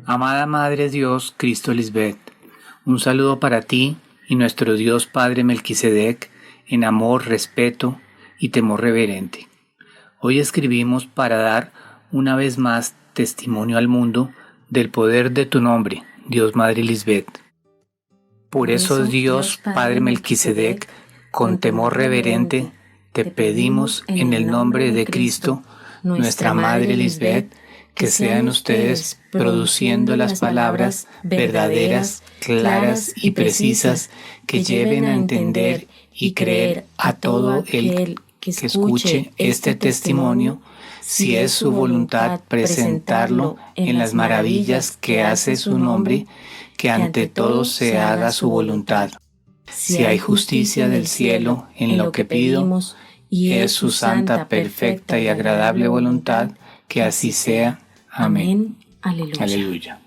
Amada Madre Dios, Cristo Lisbeth, un saludo para ti y nuestro Dios Padre Melquisedec en amor, respeto y temor reverente. Hoy escribimos para dar una vez más testimonio al mundo del poder de tu nombre, Dios Madre Lisbeth. Por eso, Dios Padre Melquisedec, con temor reverente, te pedimos en el nombre de Cristo, nuestra Madre Lisbeth, que sean ustedes produciendo las palabras verdaderas, claras y precisas que lleven a entender y creer a todo el que escuche este testimonio, si es su voluntad presentarlo en las maravillas que hace su nombre, que ante todo se haga su voluntad. Si hay justicia del cielo en lo que pedimos, y es su santa, perfecta y agradable voluntad, que así sea. Amén. Aleluya. Aleluya.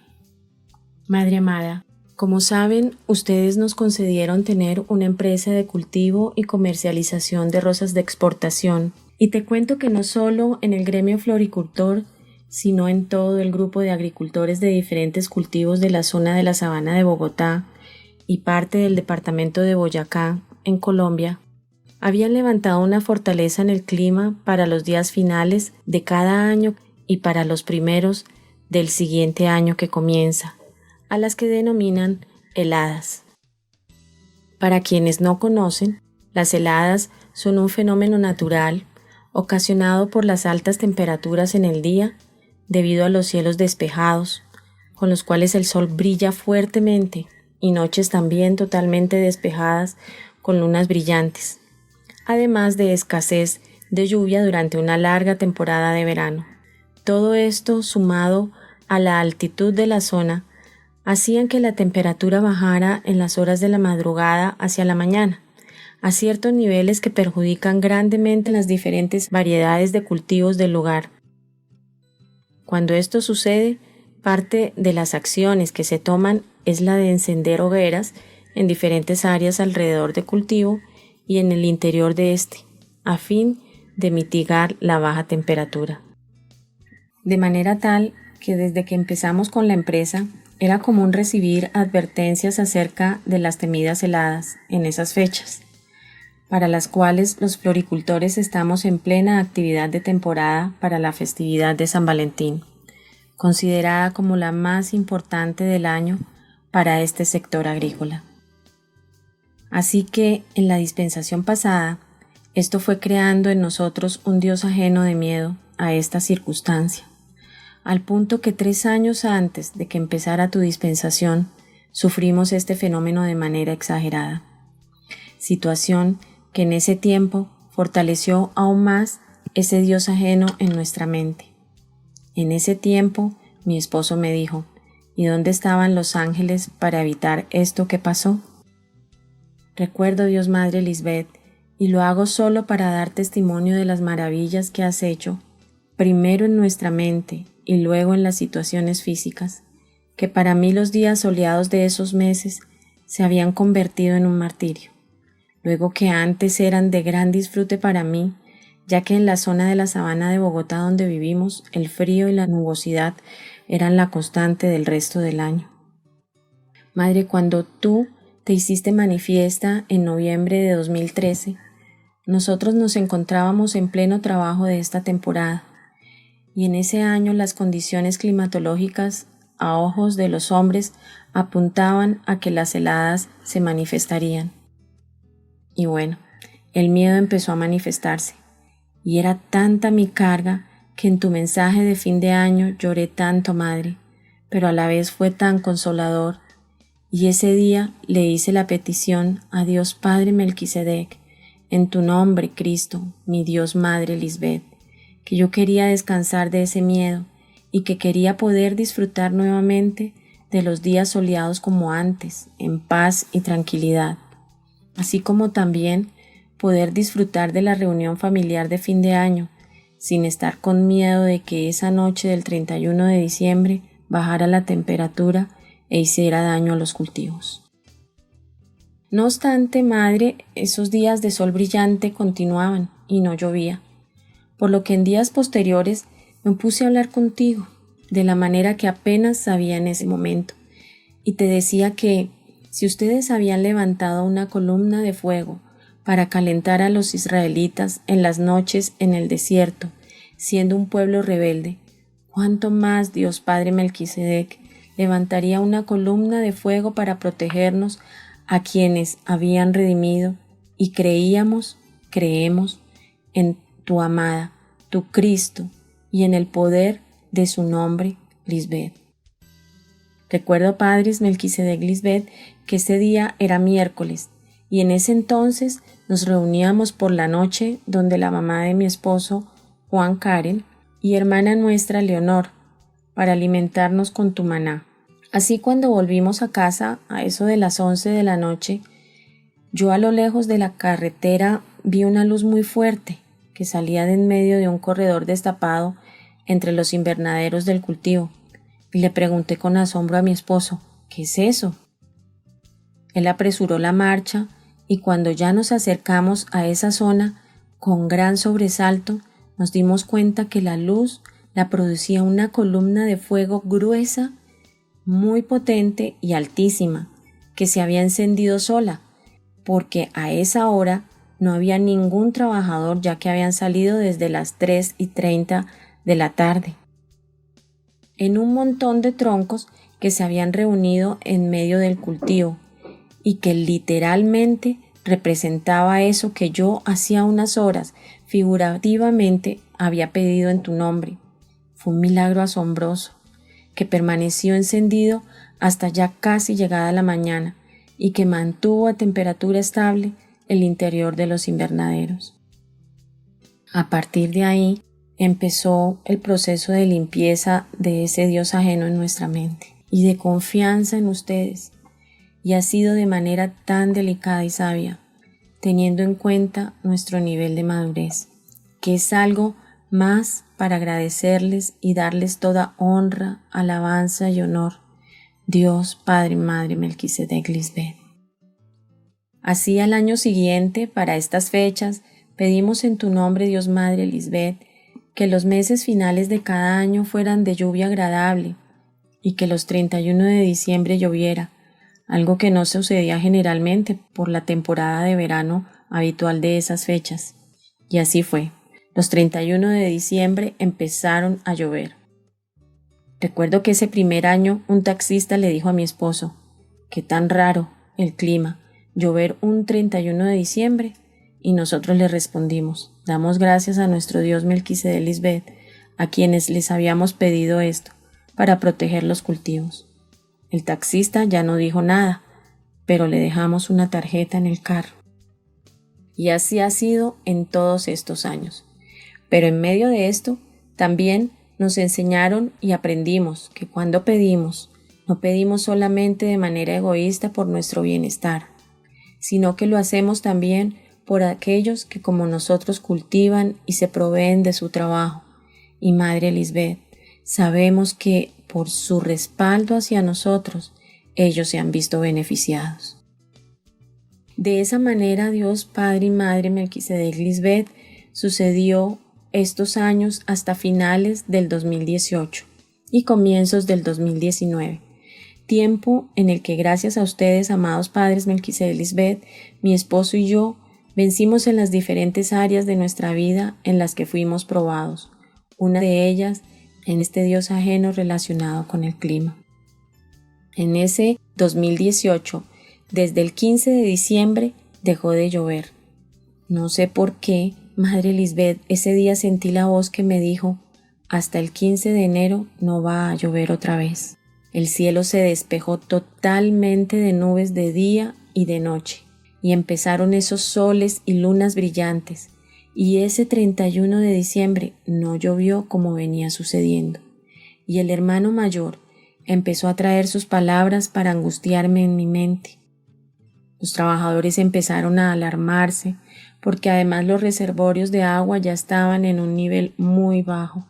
Madre amada, como saben, ustedes nos concedieron tener una empresa de cultivo y comercialización de rosas de exportación. Y te cuento que no solo en el gremio floricultor, sino en todo el grupo de agricultores de diferentes cultivos de la zona de la Sabana de Bogotá y parte del departamento de Boyacá, en Colombia, habían levantado una fortaleza en el clima para los días finales de cada año y para los primeros del siguiente año que comienza, a las que denominan heladas. Para quienes no conocen, las heladas son un fenómeno natural ocasionado por las altas temperaturas en el día debido a los cielos despejados, con los cuales el sol brilla fuertemente, y noches también totalmente despejadas con lunas brillantes, además de escasez de lluvia durante una larga temporada de verano. Todo esto, sumado a la altitud de la zona, hacían que la temperatura bajara en las horas de la madrugada hacia la mañana, a ciertos niveles que perjudican grandemente las diferentes variedades de cultivos del lugar. Cuando esto sucede, parte de las acciones que se toman es la de encender hogueras en diferentes áreas alrededor de cultivo y en el interior de este, a fin de mitigar la baja temperatura. De manera tal que desde que empezamos con la empresa, era común recibir advertencias acerca de las temidas heladas en esas fechas, para las cuales los floricultores estamos en plena actividad de temporada para la festividad de San Valentín, considerada como la más importante del año para este sector agrícola. Así que, en la dispensación pasada, esto fue creando en nosotros un Dios ajeno de miedo a esta circunstancia, al punto que 3 años antes de que empezara tu dispensación, sufrimos este fenómeno de manera exagerada. Situación que en ese tiempo fortaleció aún más ese Dios ajeno en nuestra mente. En ese tiempo, mi esposo me dijo, ¿y dónde estaban los ángeles para evitar esto que pasó? Recuerdo, Dios Madre Lisbeth, y lo hago solo para dar testimonio de las maravillas que has hecho, primero en nuestra mente y luego en las situaciones físicas, que para mí los días soleados de esos meses se habían convertido en un martirio, luego que antes eran de gran disfrute para mí, ya que en la zona de la Sabana de Bogotá donde vivimos, el frío y la nubosidad eran la constante del resto del año. Madre, cuando tú te hiciste manifiesta en noviembre de 2013, nosotros nos encontrábamos en pleno trabajo de esta temporada, y en ese año las condiciones climatológicas a ojos de los hombres apuntaban a que las heladas se manifestarían. Y bueno, el miedo empezó a manifestarse, y era tanta mi carga que en tu mensaje de fin de año lloré tanto, Madre, pero a la vez fue tan consolador, y ese día le hice la petición a Dios Padre Melquisedec, en tu nombre, Cristo, mi Dios Madre Lisbeth, que yo quería descansar de ese miedo y que quería poder disfrutar nuevamente de los días soleados como antes, en paz y tranquilidad, así como también poder disfrutar de la reunión familiar de fin de año, sin estar con miedo de que esa noche del 31 de diciembre bajara la temperatura e hiciera daño a los cultivos. No obstante, madre, esos días de sol brillante continuaban y no llovía, por lo que en días posteriores me puse a hablar contigo de la manera que apenas sabía en ese momento, y te decía que si ustedes habían levantado una columna de fuego para calentar a los israelitas en las noches en el desierto, siendo un pueblo rebelde, ¿cuánto más Dios Padre Melquisedec levantaría una columna de fuego para protegernos a quienes habían redimido y creemos en tu amada, tu Cristo, y en el poder de su nombre, Lisbeth? Recuerdo, padres Melquisedec Lisbeth, que ese día era miércoles, y en ese entonces nos reuníamos por la noche donde la mamá de mi esposo, Juan Karen, y hermana nuestra Leonor, para alimentarnos con tu maná. Así, cuando volvimos a casa, a eso de las 11 de la noche, yo a lo lejos de la carretera vi una luz muy fuerte que salía de en medio de un corredor destapado entre los invernaderos del cultivo, y le pregunté con asombro a mi esposo, ¿qué es eso? Él apresuró la marcha, y cuando ya nos acercamos a esa zona, con gran sobresalto, nos dimos cuenta que la luz la producía una columna de fuego gruesa, muy potente y altísima, que se había encendido sola, porque a esa hora no había ningún trabajador, ya que habían salido desde las 3:30 de la tarde. En un montón de troncos que se habían reunido en medio del cultivo, y que literalmente representaba eso que yo hacía unas horas figurativamente había pedido en tu nombre. Fue un milagro asombroso, que permaneció encendido hasta ya casi llegada la mañana y que mantuvo a temperatura estable el interior de los invernaderos. A partir de ahí empezó el proceso de limpieza de ese Dios ajeno en nuestra mente y de confianza en ustedes, y ha sido de manera tan delicada y sabia, teniendo en cuenta nuestro nivel de madurez, que es algo más para agradecerles y darles toda honra, alabanza y honor, Dios Padre y Madre Melquisedec Lisbeth. Así, al año siguiente, para estas fechas, pedimos en tu nombre, Dios Madre Lisbeth, que los meses finales de cada año fueran de lluvia agradable y que los 31 de diciembre lloviera, algo que no sucedía generalmente por la temporada de verano habitual de esas fechas. Y así fue. Los 31 de diciembre empezaron a llover. Recuerdo que ese primer año un taxista le dijo a mi esposo, «Qué tan raro el clima, llover un 31 de diciembre». Y nosotros le respondimos, «Damos gracias a nuestro Dios Melquisedec Lisbeth, a quienes les habíamos pedido esto, para proteger los cultivos». El taxista ya no dijo nada, pero le dejamos una tarjeta en el carro. Y así ha sido en todos estos años. Pero en medio de esto, también nos enseñaron y aprendimos que cuando pedimos, no pedimos solamente de manera egoísta por nuestro bienestar, sino que lo hacemos también por aquellos que como nosotros cultivan y se proveen de su trabajo. Y Madre Lisbeth, sabemos que por su respaldo hacia nosotros, ellos se han visto beneficiados. De esa manera, Dios Padre y Madre Melquisedec Lisbeth sucedió estos años hasta finales del 2018 y comienzos del 2019, tiempo en el que gracias a ustedes, amados padres Melquisedec Lisbeth, mi esposo y yo, vencimos en las diferentes áreas de nuestra vida en las que fuimos probados, una de ellas en este Dios ajeno relacionado con el clima. En ese 2018, desde el 15 de diciembre, dejó de llover. No sé por qué, Madre Lisbeth, ese día sentí la voz que me dijo, hasta el 15 de enero no va a llover otra vez. El cielo se despejó totalmente de nubes de día y de noche, y empezaron esos soles y lunas brillantes, y ese 31 de diciembre no llovió como venía sucediendo. Y el hermano mayor empezó a traer sus palabras para angustiarme en mi mente. Los trabajadores empezaron a alarmarse, porque además los reservorios de agua ya estaban en un nivel muy bajo.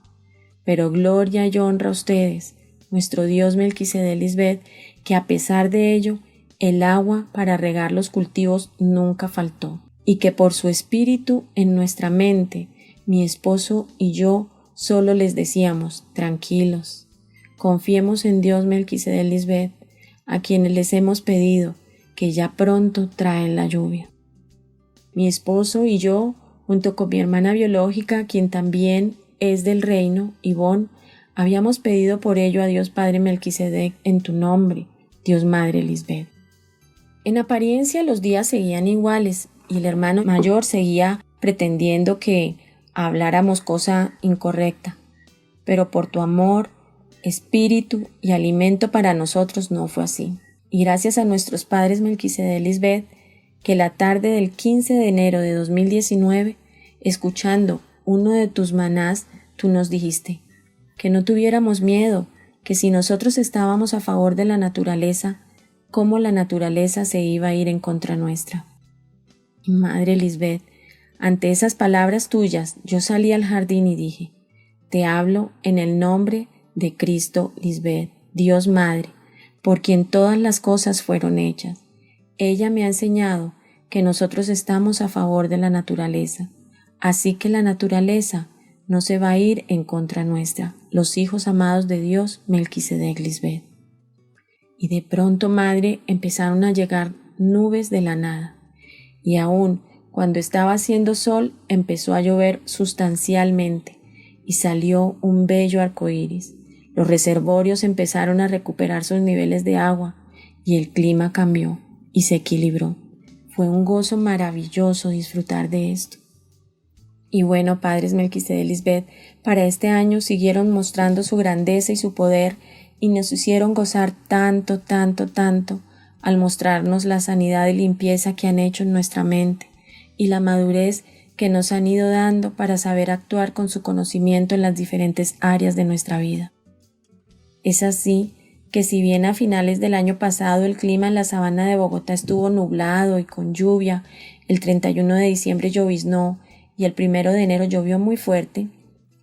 Pero gloria y honra a ustedes, nuestro Dios Melquisedec Lisbeth, que a pesar de ello el agua para regar los cultivos nunca faltó, y que por su espíritu en nuestra mente, mi esposo y yo solo les decíamos, tranquilos, confiemos en Dios Melquisedec Lisbeth, a quienes les hemos pedido que ya pronto traen la lluvia. Mi esposo y yo, junto con mi hermana biológica, quien también es del reino, Ivonne, habíamos pedido por ello a Dios Padre Melquisedec en tu nombre, Dios Madre Lisbeth. En apariencia los días seguían iguales y el hermano mayor seguía pretendiendo que habláramos cosa incorrecta, pero por tu amor, espíritu y alimento para nosotros no fue así. Y gracias a nuestros padres Melquisedec Lisbeth, que la tarde del 15 de enero de 2019, escuchando uno de tus manás, tú nos dijiste que no tuviéramos miedo, que si nosotros estábamos a favor de la naturaleza, cómo la naturaleza se iba a ir en contra nuestra. Madre Lisbeth, ante esas palabras tuyas, yo salí al jardín y dije, te hablo en el nombre de Cristo Lisbeth, Dios Madre, por quien todas las cosas fueron hechas. Ella me ha enseñado que nosotros estamos a favor de la naturaleza, así que la naturaleza no se va a ir en contra nuestra, los hijos amados de Dios Melquisedec Lisbeth. Y de pronto, madre, empezaron a llegar nubes de la nada, y aún cuando estaba haciendo sol empezó a llover sustancialmente, y salió un bello arco iris. Los reservorios empezaron a recuperar sus niveles de agua, y el clima cambió y se equilibró. Fue un gozo maravilloso disfrutar de esto. Y bueno, padres Melquisedec Lisbeth, para este año siguieron mostrando su grandeza y su poder y nos hicieron gozar tanto, tanto, tanto al mostrarnos la sanidad y limpieza que han hecho en nuestra mente y la madurez que nos han ido dando para saber actuar con su conocimiento en las diferentes áreas de nuestra vida. Es así que si bien a finales del año pasado el clima en la sabana de Bogotá estuvo nublado y con lluvia, el 31 de diciembre lloviznó y el 1 de enero llovió muy fuerte,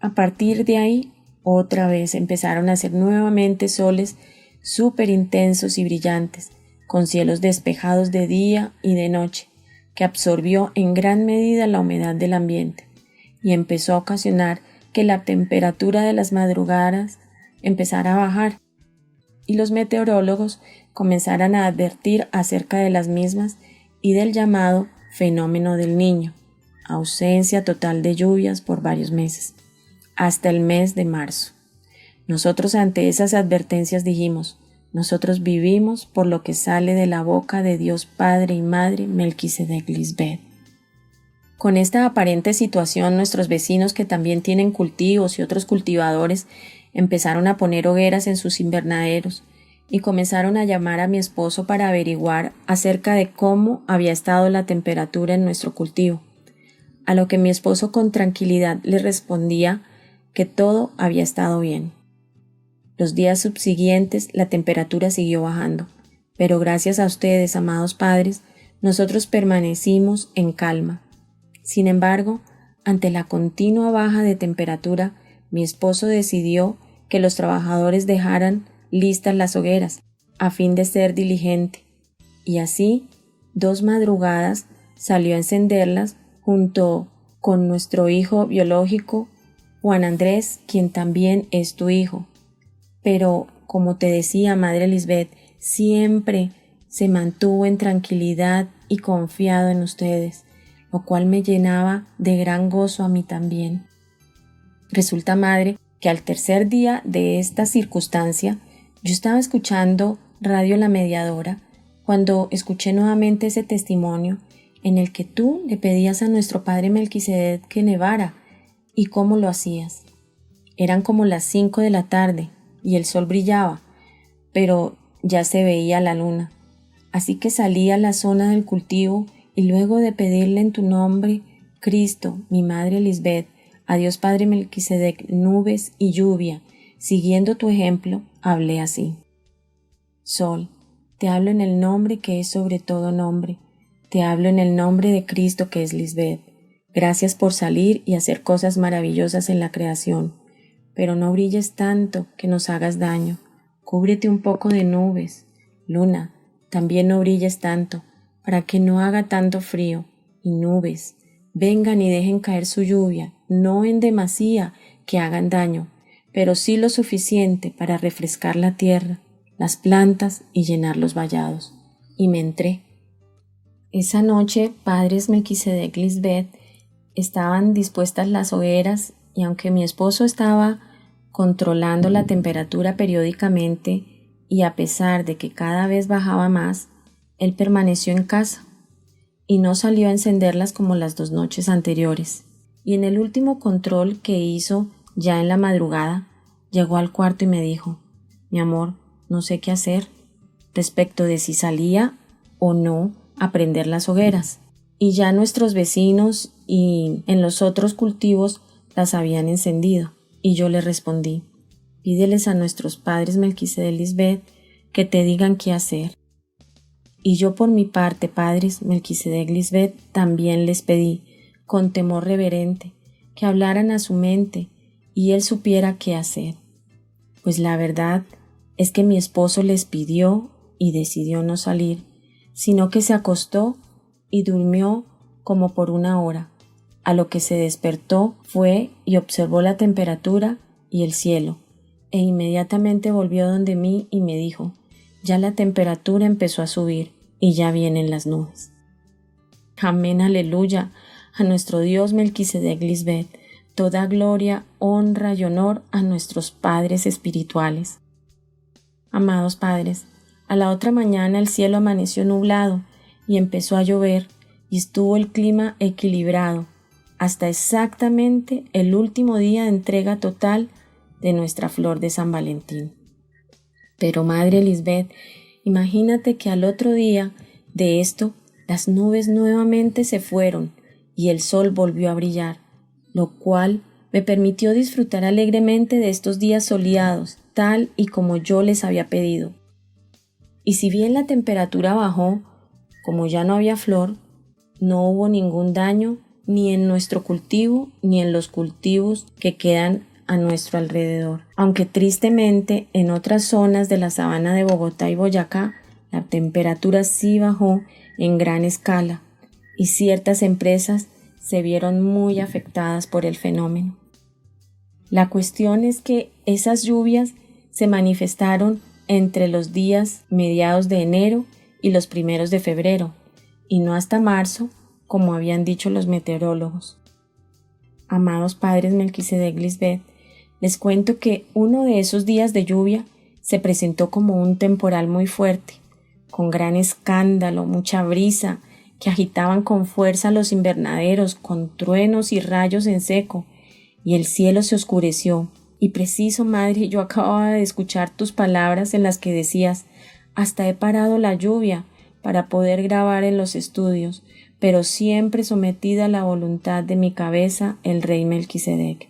a partir de ahí otra vez empezaron a hacer nuevamente soles súper intensos y brillantes, con cielos despejados de día y de noche, que absorbió en gran medida la humedad del ambiente y empezó a ocasionar que la temperatura de las madrugadas empezara a bajar y los meteorólogos comenzaran a advertir acerca de las mismas y del llamado fenómeno del Niño, ausencia total de lluvias por varios meses, hasta el mes de marzo. Nosotros ante esas advertencias dijimos, nosotros vivimos por lo que sale de la boca de Dios Padre y Madre Melquisedec Lisbeth. Con esta aparente situación, nuestros vecinos que también tienen cultivos y otros cultivadores empezaron a poner hogueras en sus invernaderos y comenzaron a llamar a mi esposo para averiguar acerca de cómo había estado la temperatura en nuestro cultivo, a lo que mi esposo con tranquilidad le respondía que todo había estado bien. Los días subsiguientes la temperatura siguió bajando, pero gracias a ustedes, amados padres, nosotros permanecimos en calma. Sin embargo, ante la continua baja de temperatura, mi esposo decidió que los trabajadores dejaran listas las hogueras, a fin de ser diligente, y así, 2 madrugadas salió a encenderlas junto con nuestro hijo biológico, Juan Andrés, quien también es tu hijo. Pero, como te decía, Madre Lisbeth, siempre se mantuvo en tranquilidad y confiado en ustedes, lo cual me llenaba de gran gozo a mí también. Resulta, Madre, que al tercer día de esta circunstancia, yo estaba escuchando Radio La Mediadora cuando escuché nuevamente ese testimonio en el que tú le pedías a nuestro Padre Melquisedec que nevara y cómo lo hacías. Eran como las 5 de la tarde y el sol brillaba, pero ya se veía la luna. Así que salí a la zona del cultivo y luego de pedirle en tu nombre, Cristo, mi Madre Lisbeth, a Dios Padre Melquisedec, nubes y lluvia, siguiendo tu ejemplo, hablé así. Sol, te hablo en el nombre que es sobre todo nombre. Te hablo en el nombre de Cristo que es Lisbeth. Gracias por salir y hacer cosas maravillosas en la creación. Pero no brilles tanto que nos hagas daño. Cúbrete un poco de nubes. Luna, también no brilles tanto, para que no haga tanto frío, y nubes vengan y dejen caer su lluvia, no en demasía que hagan daño, pero sí lo suficiente para refrescar la tierra, las plantas y llenar los vallados. Y me entré. Esa noche, padres Melquisedec y Lisbeth estaban dispuestas las hogueras, y aunque mi esposo estaba controlando la temperatura periódicamente, y a pesar de que cada vez bajaba más, él permaneció en casa y no salió a encenderlas como las 2 noches anteriores. Y en el último control que hizo ya en la madrugada, llegó al cuarto y me dijo: mi amor, no sé qué hacer respecto de si salía o no a prender las hogueras. Y ya nuestros vecinos y en los otros cultivos las habían encendido. Y yo le respondí: pídeles a nuestros padres Melquisedec y Lisbeth que te digan qué hacer. Y yo por mi parte, padres Melquisedec y Lisbeth, también les pedí, con temor reverente, que hablaran a su mente y él supiera qué hacer. Pues la verdad es que mi esposo les pidió y decidió no salir, sino que se acostó y durmió como por 1 hora. A lo que se despertó fue y observó la temperatura y el cielo, e inmediatamente volvió donde mí y me dijo: ya la temperatura empezó a subir y ya vienen las nubes. Amén, aleluya, a nuestro Dios Melquisedec y Lisbeth, toda gloria, honra y honor a nuestros padres espirituales. Amados padres, a la otra mañana el cielo amaneció nublado y empezó a llover y estuvo el clima equilibrado hasta exactamente el último día de entrega total de nuestra flor de San Valentín. Pero madre Lisbeth, imagínate que al otro día de esto las nubes nuevamente se fueron y el sol volvió a brillar, lo cual me permitió disfrutar alegremente de estos días soleados, tal y como yo les había pedido. Y si bien la temperatura bajó, como ya no había flor, no hubo ningún daño ni en nuestro cultivo ni en los cultivos que quedan a nuestro alrededor. Aunque tristemente en otras zonas de la sabana de Bogotá y Boyacá, la temperatura sí bajó en gran escala y ciertas empresas se vieron muy afectadas por el fenómeno. La cuestión es que esas lluvias se manifestaron entre los días mediados de enero y los primeros de febrero, y no hasta marzo, como habían dicho los meteorólogos. Amados padres Melquisedec y Lisbeth, les cuento que uno de esos días de lluvia se presentó como un temporal muy fuerte, con gran escándalo, mucha brisa, que agitaban con fuerza los invernaderos, con truenos y rayos en seco, y el cielo se oscureció. Y preciso, madre, yo acababa de escuchar tus palabras en las que decías: hasta he parado la lluvia para poder grabar en los estudios, pero siempre sometida a la voluntad de mi cabeza, el rey Melquisedec.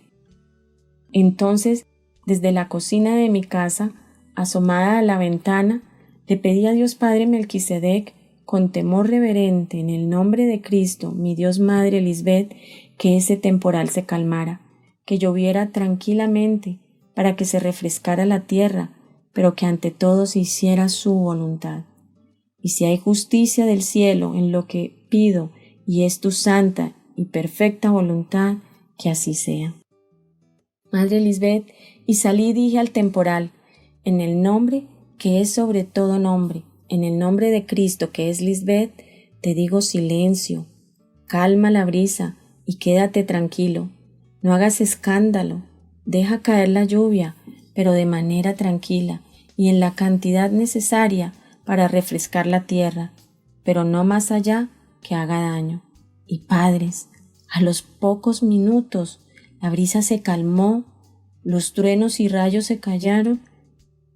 Entonces, desde la cocina de mi casa, asomada a la ventana, le pedí a Dios Padre Melquisedec, con temor reverente, en el nombre de Cristo, mi Dios Madre Lisbeth, que ese temporal se calmara, que lloviera tranquilamente, para que se refrescara la tierra, pero que ante todo se hiciera su voluntad. Y si hay justicia del cielo en lo que pido, y es tu santa y perfecta voluntad, que así sea. Madre Lisbeth, y salí y dije al temporal: en el nombre que es sobre todo nombre, en el nombre de Cristo que es Lisbeth, te digo silencio, calma la brisa y quédate tranquilo, no hagas escándalo, deja caer la lluvia, pero de manera tranquila y en la cantidad necesaria para refrescar la tierra, pero no más allá que haga daño. Y padres, a los pocos minutos la brisa se calmó, los truenos y rayos se callaron,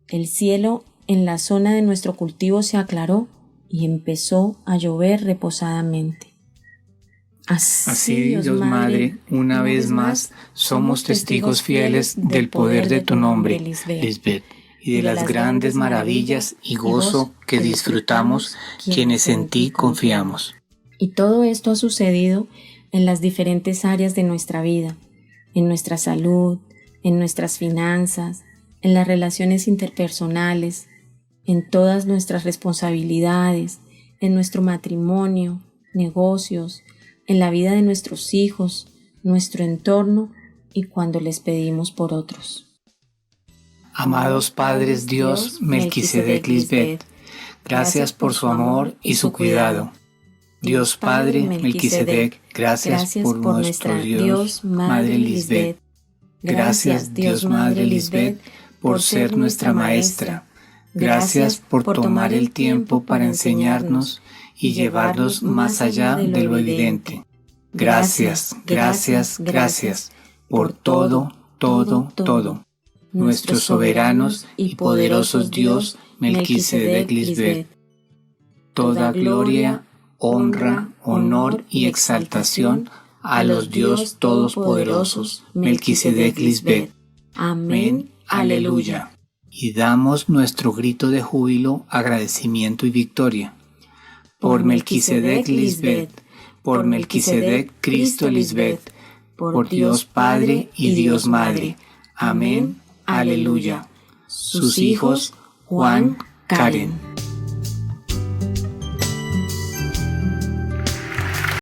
el cielo en la zona de nuestro cultivo se aclaró y empezó a llover reposadamente. Así, Dios Madre, una vez más somos testigos fieles del poder de tu nombre, Lisbeth, y de las grandes maravillas y gozo que disfrutamos quienes en ti confiamos. Y todo esto ha sucedido en las diferentes áreas de nuestra vida, en nuestra salud, en nuestras finanzas, en las relaciones interpersonales, en todas nuestras responsabilidades, en nuestro matrimonio, negocios, en la vida de nuestros hijos, nuestro entorno y cuando les pedimos por otros. Amados Padres Dios, Melquisedec Lisbeth, gracias por su amor y su cuidado. Dios Padre Melquisedec, gracias por nuestro Dios Madre Lisbeth. Gracias Dios Madre Lisbeth por ser nuestra maestra. Gracias por tomar el tiempo para enseñarnos y llevarnos más allá de lo evidente. Gracias, gracias, gracias por todo, todo, todo. Nuestros soberanos y poderosos Dios Melquisedec Lisbeth. Toda gloria, honra, honor y exaltación a los Dios todopoderosos Melquisedec Lisbeth. Amén. Aleluya. Y damos nuestro grito de júbilo, agradecimiento y victoria. Por Melquisedec Lisbeth, por Melquisedec Cristo Lisbeth, por Dios Padre y Dios Madre. Amén. Aleluya. Sus hijos, Juan, Karen.